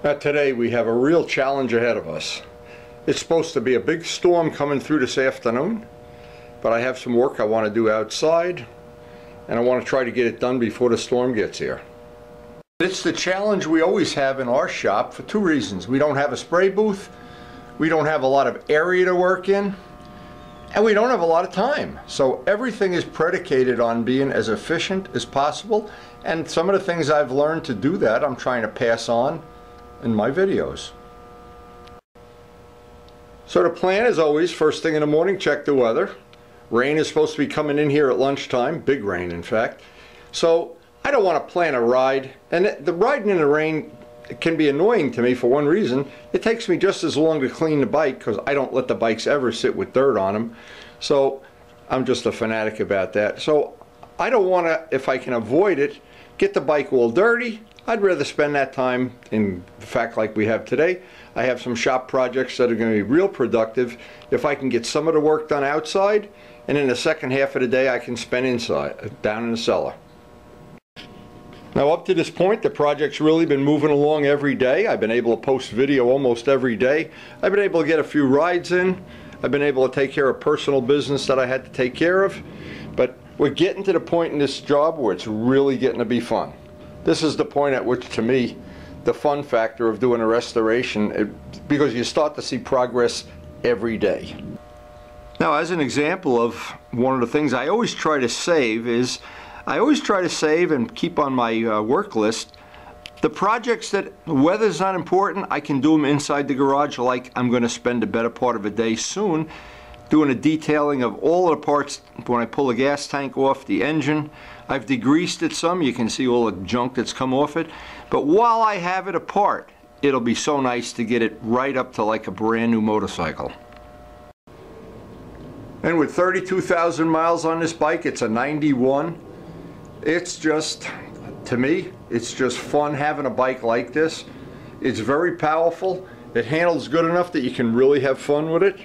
Today we have a real challenge ahead of us. It's supposed to be a big storm coming through this afternoon, but I have some work I want to do outside, and I want to try to get it done before the storm gets here. It's the challenge we always have in our shop for two reasons. We don't have a spray booth, we don't have a lot of area to work in, and we don't have a lot of time. So everything is predicated on being as efficient as possible, and some of the things I've learned to do that I'm trying to pass on in my videos. So the plan is always, first thing in the morning, check the weather. Rain is supposed to be coming in here at lunchtime, big rain in fact. So I don't want to plan a ride, and the riding in the rain can be annoying to me for one reason. It takes me just as long to clean the bike because I don't let the bikes ever sit with dirt on them. So I'm just a fanatic about that. So I don't want to, if I can avoid it, get the bike all dirty. I'd rather spend that time, in fact like we have today. I have some shop projects that are going to be real productive if I can get some of the work done outside, and in the second half of the day I can spend inside, down in the cellar. Now up to this point the project's really been moving along every day. I've been able to post video almost every day. I've been able to get a few rides in. I've been able to take care of personal business that I had to take care of. But we're getting to the point in this job where it's really getting to be fun. This is the point at which, to me, the fun factor of doing a restoration, because you start to see progress every day. Now, as an example of one of the things I always try to save is, I always try to save and keep on my work list the projects that weather's not important. I can do them inside the garage, like I'm going to spend the better part of a day soon doing a detailing of all of the parts. When I pull the gas tank off the engine, I've degreased it some. You can see all the junk that's come off it. But while I have it apart, it'll be so nice to get it right up to like a brand new motorcycle. And with 32,000 miles on this bike, it's a 91. It's just, to me, it's just fun having a bike like this. It's very powerful. It handles good enough that you can really have fun with it.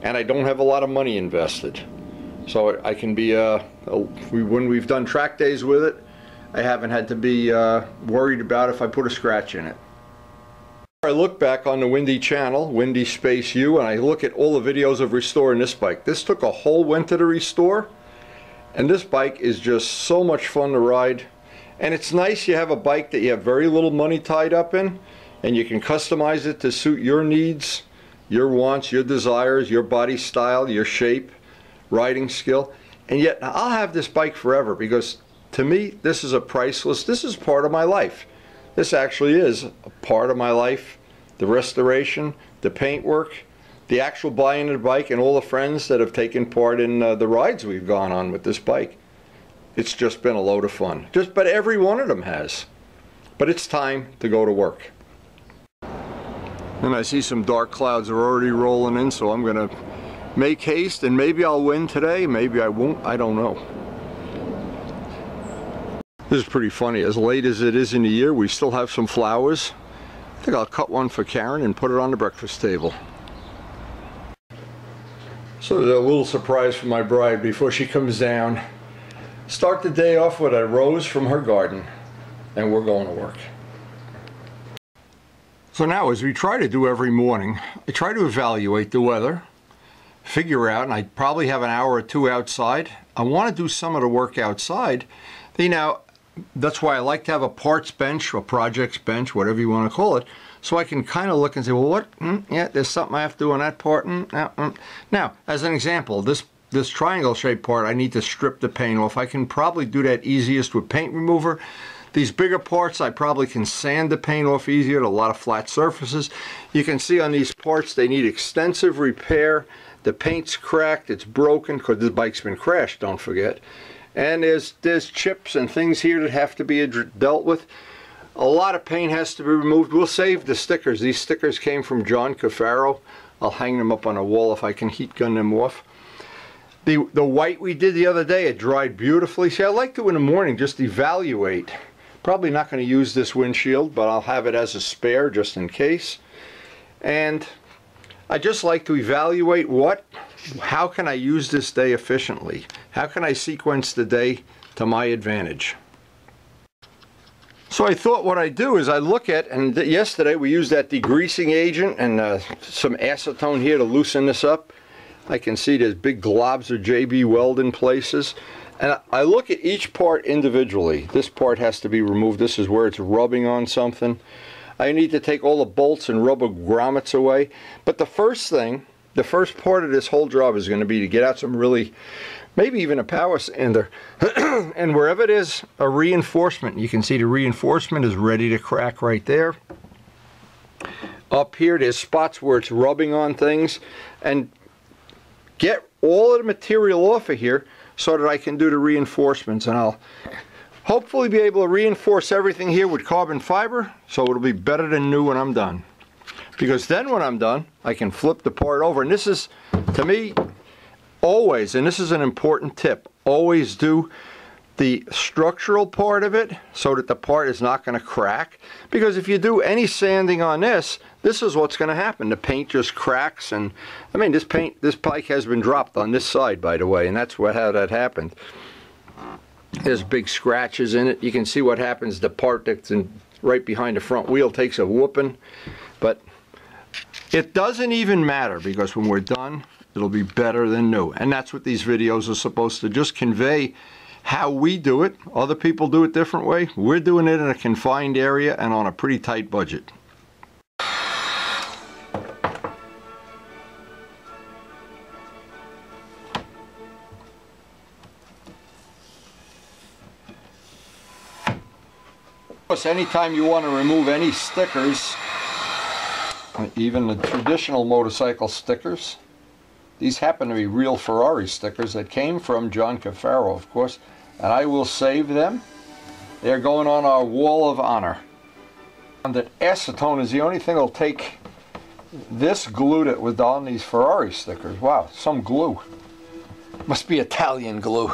And I don't have a lot of money invested. So I can be, when we've done track days with it, I haven't had to be worried about if I put a scratch in it. I look back on the Windy channel, Windy Space U, and I look at all the videos of restoring this bike. This took a whole winter to restore, and this bike is just so much fun to ride. And it's nice you have a bike that you have very little money tied up in, and you can customize it to suit your needs, your wants, your desires, your body style, your shape, riding skill. And yet I'll have this bike forever, because to me this is a priceless, this is part of my life. This actually is a part of my life. The restoration, the paint work, the actual buying of the bike, and all the friends that have taken part in the rides we've gone on with this bike. It's just been a load of fun. But every one of them has. But it's time to go to work. And I see some dark clouds are already rolling in, so I'm going to make haste, and maybe I'll win today, maybe I won't, I don't know. This is pretty funny. As late as it is in the year, we still have some flowers. I think I'll cut one for Karen and put it on the breakfast table. So there's a little surprise for my bride before she comes down. Start the day off with a rose from her garden, and we're going to work. So now, as we try to do every morning, I try to evaluate the weather, figure out, and I probably have an hour or two outside. I want to do some of the work outside. You know, that's why I like to have a parts bench or projects bench, whatever you want to call it, so I can kind of look and say, well, what? Yeah, there's something I have to do on that part. Now, as an example, this triangle-shaped part, I need to strip the paint off. I can probably do that easiest with paint remover. These bigger parts, I probably can sand the paint off easier to a lot of flat surfaces. You can see on these parts they need extensive repair. The paint's cracked, it's broken, because this bike's been crashed, don't forget. And there's chips and things here that have to be dealt with. A lot of paint has to be removed. We'll save the stickers. These stickers came from CAFARO. I'll hang them up on a wall if I can heat gun them off. The white we did the other day, it dried beautifully. See, I like to in the morning just evaluate. Probably not going to use this windshield, but I'll have it as a spare just in case. And I just like to evaluate how can I use this day efficiently? How can I sequence the day to my advantage? So I thought what I'd do is I look at, and yesterday we used that degreasing agent and some acetone here to loosen this up. I can see there's big globs of JB Weld in places. And I look at each part individually. This part has to be removed. This is where it's rubbing on something. I need to take all the bolts and rubber grommets away. But the first thing, the first part of this whole job is going to be to get out some really, maybe even a power sander. And wherever it is, a reinforcement. You can see the reinforcement is ready to crack right there. Up here, there's spots where it's rubbing on things. And get all of the material off of here so that I can do the reinforcements. And I'll hopefully be able to reinforce everything here with carbon fiber so it'll be better than new when I'm done. Because then when I'm done, I can flip the part over. And this is, to me, always, and this is an important tip, always do the structural part of it so that the part is not going to crack. Because if you do any sanding on this, this is what's going to happen. The paint just cracks, and I mean, this pike has been dropped on this side, by the way, and that's how that happened. There's big scratches in it. You can see what happens. The part that's right behind the front wheel takes a whooping, but it doesn't even matter because when we're done, it'll be better than new. And that's what these videos are supposed to just convey. How we do it. Other people do it different way. We're doing it in a confined area and on a pretty tight budget. Of course, anytime you want to remove any stickers, even the traditional motorcycle stickers, these happen to be real Ferrari stickers that came from John CAFARO, of course, and I will save them. They're going on our wall of honor. And that acetone is the only thing that'll take this glue that was on these Ferrari stickers. Wow, some glue. Must be Italian glue.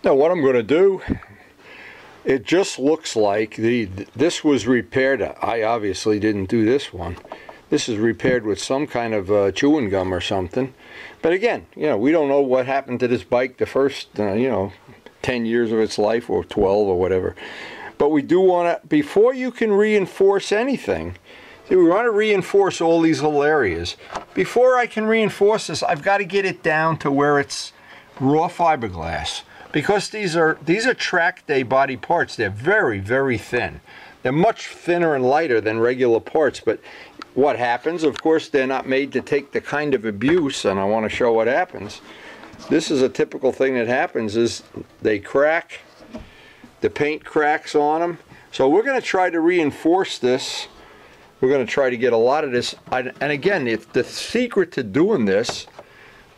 Now what I'm going to do, it just looks like this was repaired. I obviously didn't do this one. This is repaired with some kind of chewing gum or something. But again, you know, we don't know what happened to this bike the first, 10 years of its life, or 12 or whatever. But we do want to, before you can reinforce anything, see, we want to reinforce all these little areas. Before I can reinforce this, I've got to get it down to where it's raw fiberglass. Because these are track day body parts. They're very, very thin. They're much thinner and lighter than regular parts, but what happens, of course, they're not made to take the kind of abuse, and I want to show what happens. This is a typical thing that happens, is they crack, the paint cracks on them. So we're going to try to reinforce this. We're going to try to get a lot of this. And again, the secret to doing this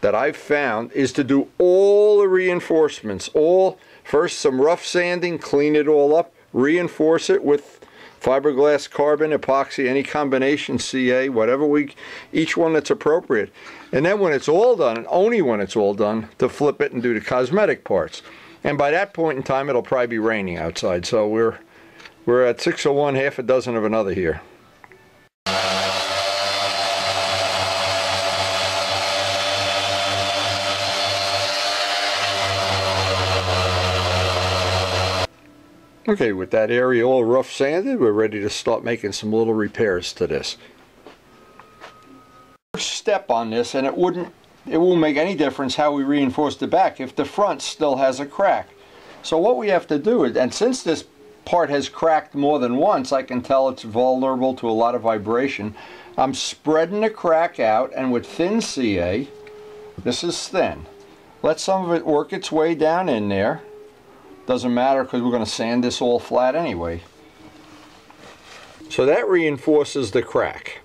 that I've found is to do all the reinforcements. First some rough sanding, clean it all up, reinforce it with fiberglass, carbon, epoxy, any combination, CA, whatever each one that's appropriate. And then when it's all done, and only when it's all done, to flip it and do the cosmetic parts. And by that point in time, it'll probably be raining outside. So we're at 6 of one, half a dozen of another here. Okay, with that area all rough sanded, we're ready to start making some little repairs to this. First step on this, and it won't make any difference how we reinforce the back if the front still has a crack. So what we have to do is, and since this part has cracked more than once, I can tell it's vulnerable to a lot of vibration. I'm spreading the crack out, and with thin CA, this is thin, let some of it work its way down in there. Doesn't matter because we're going to sand this all flat anyway. So that reinforces the crack.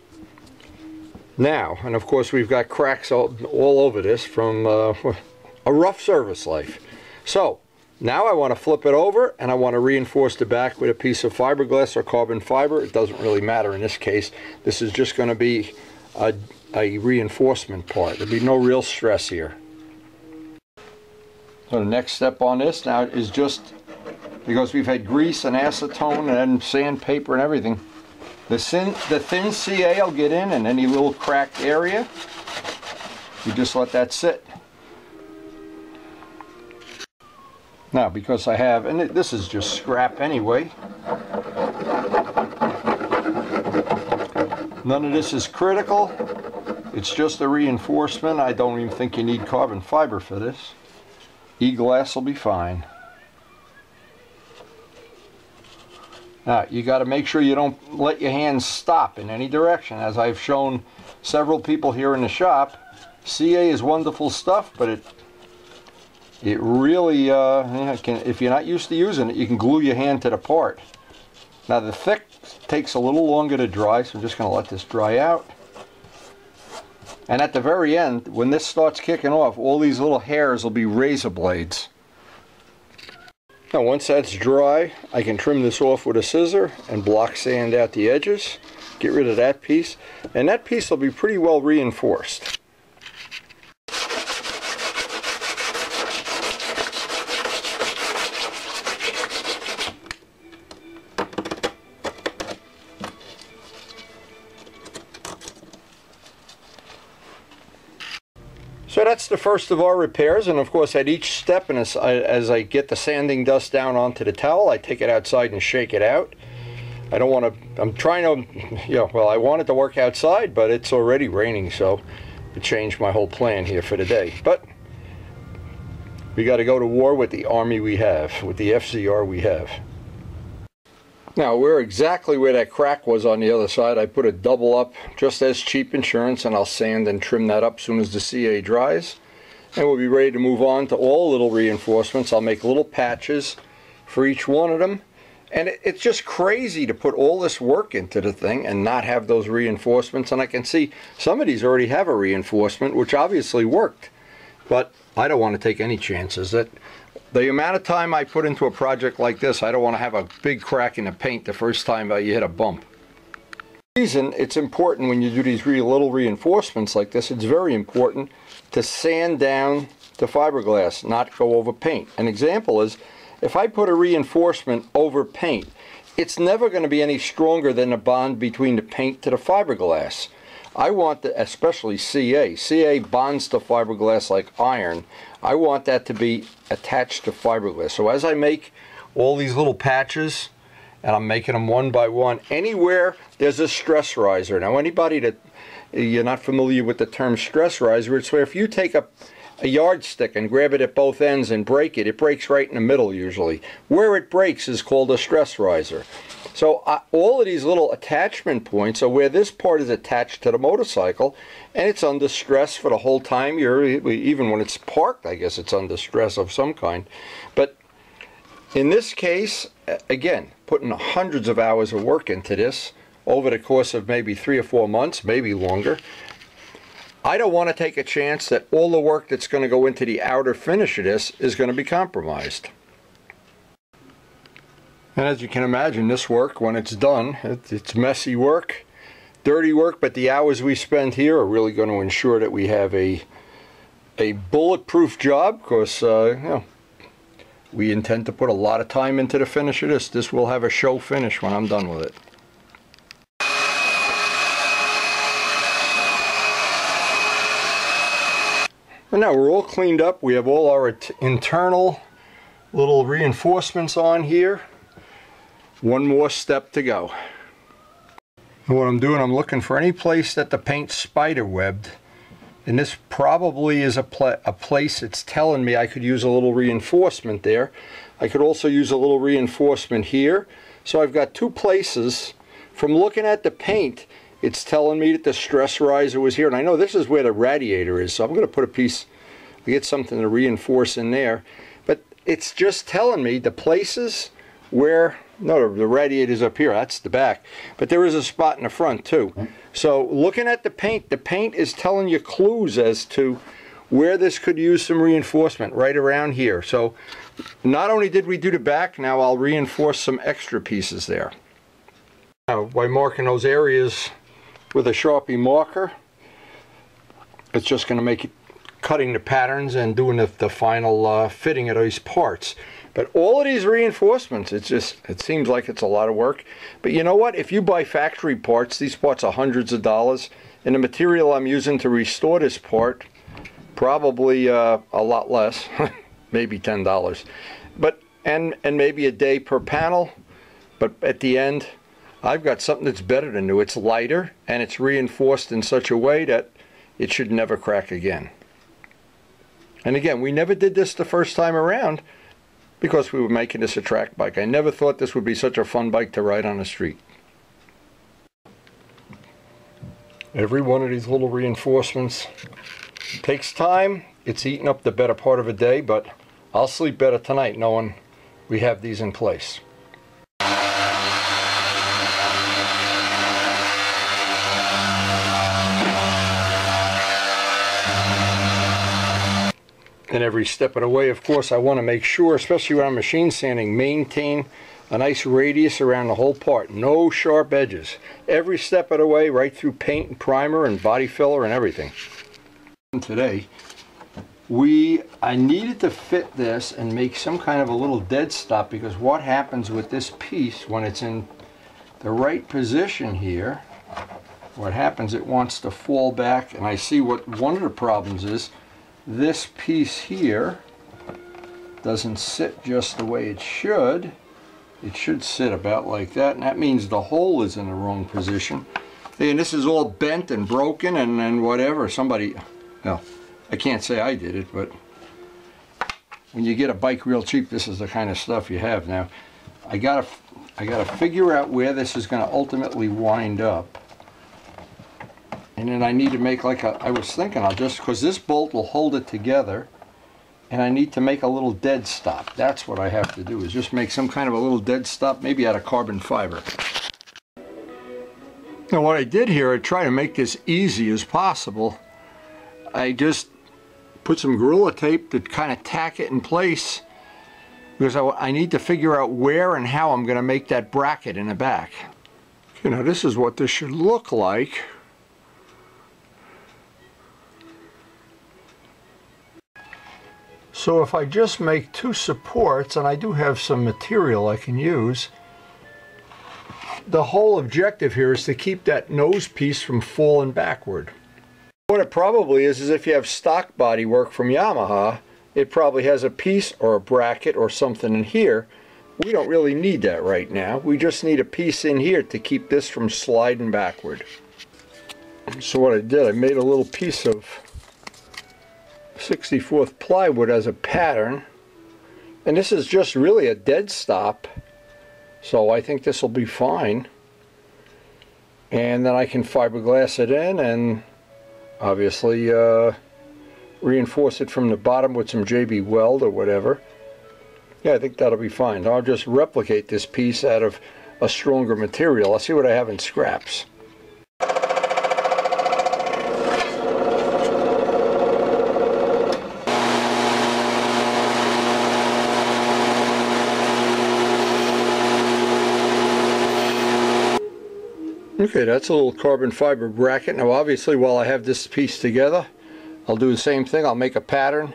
Now, and of course we've got cracks all over this from a rough service life. So now I want to flip it over and I want to reinforce the back with a piece of fiberglass or carbon fiber. It doesn't really matter in this case. This is just going to be a reinforcement part. There'll be no real stress here. So the next step on this now is just, because we've had grease and acetone and sandpaper and everything, the thin CA will get in, and any little cracked area, you just let that sit. Now, because I have, and this is just scrap anyway, none of this is critical. It's just a reinforcement. I don't even think you need carbon fiber for this. E-glass will be fine. Now, you got to make sure you don't let your hands stop in any direction. As I've shown several people here in the shop, CA is wonderful stuff, but it really, if you're not used to using it, you can glue your hand to the part. Now, the thick takes a little longer to dry, so I'm just going to let this dry out. And at the very end, when this starts kicking off, all these little hairs will be razor blades. Now, once that's dry, I can trim this off with a scissor and block sand out the edges. Get rid of that piece, and that piece will be pretty well reinforced. So that's the first of our repairs, and of course at each step, and as I get the sanding dust down onto the towel, I take it outside and shake it out. I don't want to, I'm trying to, well, I want it to work outside, but it's already raining, so it changed my whole plan here for the day. But we got to go to war with the army we have, with the FZR we have. Now, we're exactly where that crack was on the other side. I put a double up, just as cheap insurance, and I'll sand and trim that up as soon as the CA dries. And we'll be ready to move on to all little reinforcements. I'll make little patches for each one of them. And it's just crazy to put all this work into the thing and not have those reinforcements. And I can see some of these already have a reinforcement, which obviously worked. But I don't want to take any chances. The amount of time I put into a project like this, I don't want to have a big crack in the paint the first time you hit a bump. The reason it's important when you do these little reinforcements like this, it's very important to sand down the fiberglass, not go over paint. An example is, if I put a reinforcement over paint, it's never going to be any stronger than the bond between the paint to the fiberglass. I want the, especially CA. CA bonds to fiberglass like iron. I want that to be attached to fiberglass. So as I make all these little patches, and I'm making them one by one, anywhere there's a stress riser. Now, anybody that you're not familiar with the term stress riser, it's where if you take a yardstick and grab it at both ends and break it, it breaks right in the middle usually. Where it breaks is called a stress riser. So all of these little attachment points are where this part is attached to the motorcycle, and it's under stress for the whole time. Even when it's parked, I guess it's under stress of some kind. But in this case, again, putting hundreds of hours of work into this over the course of maybe 3 or 4 months, maybe longer, I don't want to take a chance that all the work that's going to go into the outer finish of this is going to be compromised. And as you can imagine, this work, when it's done, it's messy work, dirty work, but the hours we spend here are really going to ensure that we have a bulletproof job, because you know, we intend to put a lot of time into the finish of this. This will have a show finish when I'm done with it. And now we're all cleaned up. We have all our internal little reinforcements on here. One more step to go. And what I'm doing, I'm looking for any place that the paint's spider webbed, and this probably is a place it's telling me I could use a little reinforcement there. I could also use a little reinforcement here. So I've got two places. From looking at the paint, it's telling me that the stress riser was here, and I know this is where the radiator is, so I'm going to put a piece, get something to reinforce in there. But it's just telling me the places where, no, the radiator's up here, that's the back, but there is a spot in the front too. So looking at the paint is telling you clues as to where this could use some reinforcement, right around here. So not only did we do the back, now I'll reinforce some extra pieces there. Now, by marking those areas with a Sharpie marker, it's just going to make it cutting the patterns and doing the final fitting of these parts. But all of these reinforcements, it seems like it's a lot of work. But you know what? If you buy factory parts, these parts are hundreds of dollars, and the material I'm using to restore this part, probably a lot less, maybe $10. but and maybe a day per panel, but at the end I've got something that's better than new. It's lighter and it's reinforced in such a way that it should never crack again. And again, we never did this the first time around because we were making this a track bike. I never thought this would be such a fun bike to ride on the street. Every one of these little reinforcements takes time. It's eating up the better part of a day, but I'll sleep better tonight knowing we have these in place. And every step of the way, of course, I want to make sure, especially when I'm machine sanding, maintain a nice radius around the whole part. No sharp edges. Every step of the way, right through paint and primer and body filler and everything. Today, I needed to fit this and make some kind of a little dead stop, because what happens with this piece when it's in the right position here, what happens, it wants to fall back, and I see what one of the problems is. This piece here doesn't sit just the way it should. It should sit about like that, and that means the hole is in the wrong position. And this is all bent and broken and whatever. Somebody, well, I can't say I did it, but when you get a bike real cheap, this is the kind of stuff you have. Now, I gotta figure out where this is going to ultimately wind up. And then I need to make like I was thinking, because this bolt will hold it together, and I need to make a little dead stop. That's what I have to do, is just make some kind of a little dead stop, maybe out of carbon fiber. Now what I did here, I try to make this easy as possible. I just put some Gorilla Tape to kind of tack it in place, because I need to figure out where and how I'm going to make that bracket in the back. You know, this is what this should look like. So if I just make two supports, and I do have some material I can use, the whole objective here is to keep that nose piece from falling backward. What it probably is if you have stock body work from Yamaha, it probably has a piece or a bracket or something in here. We don't really need that right now. We just need a piece in here to keep this from sliding backward. So what I did, I made a little piece of 64th plywood as a pattern, and this is just really a dead stop, so I think this will be fine. And then I can fiberglass it in and obviously reinforce it from the bottom with some JB Weld or whatever. Yeah, I think that'll be fine. I'll just replicate this piece out of a stronger material. I'll see what I have in scraps. Okay, that's a little carbon fiber bracket. Now obviously while I have this piece together, I'll do the same thing. I'll make a pattern,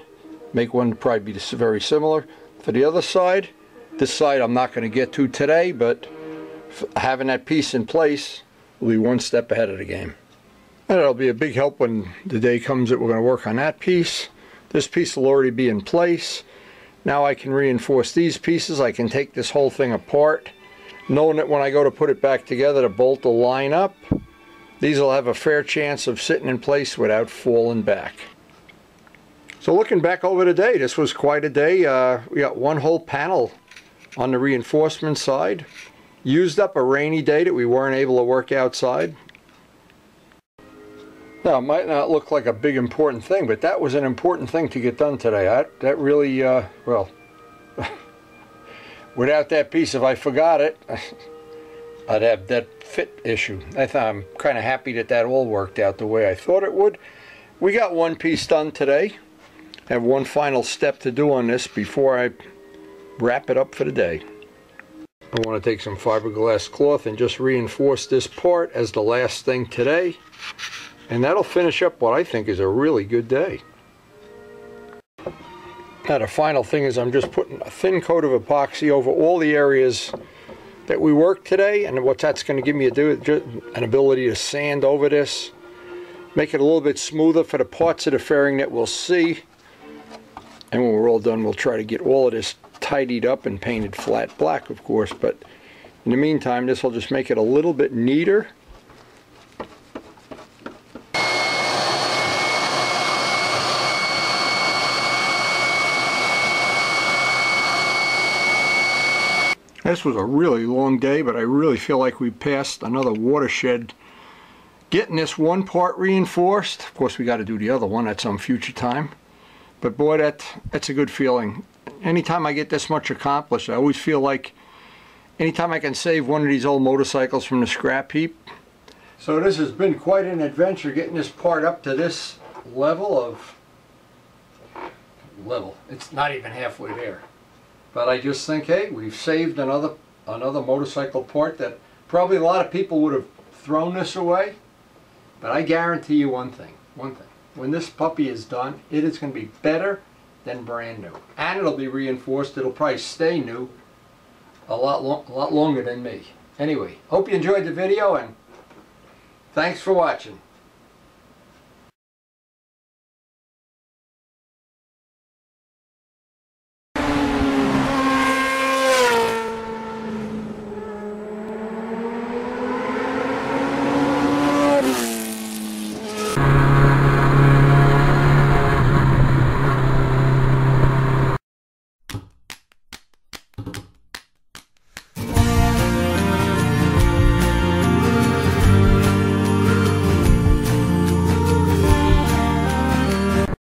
make one to probably be very similar. For the other side, this side I'm not going to get to today, but having that piece in place will be one step ahead of the game. And it'll be a big help when the day comes that we're going to work on that piece. This piece will already be in place. Now I can reinforce these pieces. I can take this whole thing apart, knowing that when I go to put it back together, the bolt will line up. These will have a fair chance of sitting in place without falling back. So looking back over the day, this was quite a day. We got one whole panel on the reinforcement side. Used up a rainy day that we weren't able to work outside. Now, it might not look like a big important thing, but that was an important thing to get done today. That really, well, without that piece, if I forgot it, I'd have that fit issue. I'm kind of happy that that all worked out the way I thought it would. We got one piece done today. I have one final step to do on this before I wrap it up for the day. I want to take some fiberglass cloth and just reinforce this part as the last thing today. And that'll finish up what I think is a really good day. Now the final thing is I'm just putting a thin coat of epoxy over all the areas that we worked today, and what that's going to give me an ability to sand over this, make it a little bit smoother for the parts of the fairing that we'll see. And when we're all done, we'll try to get all of this tidied up and painted flat black, of course, but in the meantime this will just make it a little bit neater. This was a really long day, but I really feel like we passed another watershed getting this one part reinforced. Of course we got to do the other one at some future time, but boy, that's a good feeling. Anytime I get this much accomplished, I always feel like anytime I can save one of these old motorcycles from the scrap heap. So this has been quite an adventure getting this part up to this level. It's not even halfway there. But I just think, hey, we've saved another motorcycle part that probably a lot of people would have thrown this away. But I guarantee you one thing. When this puppy is done, it is going to be better than brand new. And it'll be reinforced. It'll probably stay new a lot longer than me. Anyway, hope you enjoyed the video, and thanks for watching.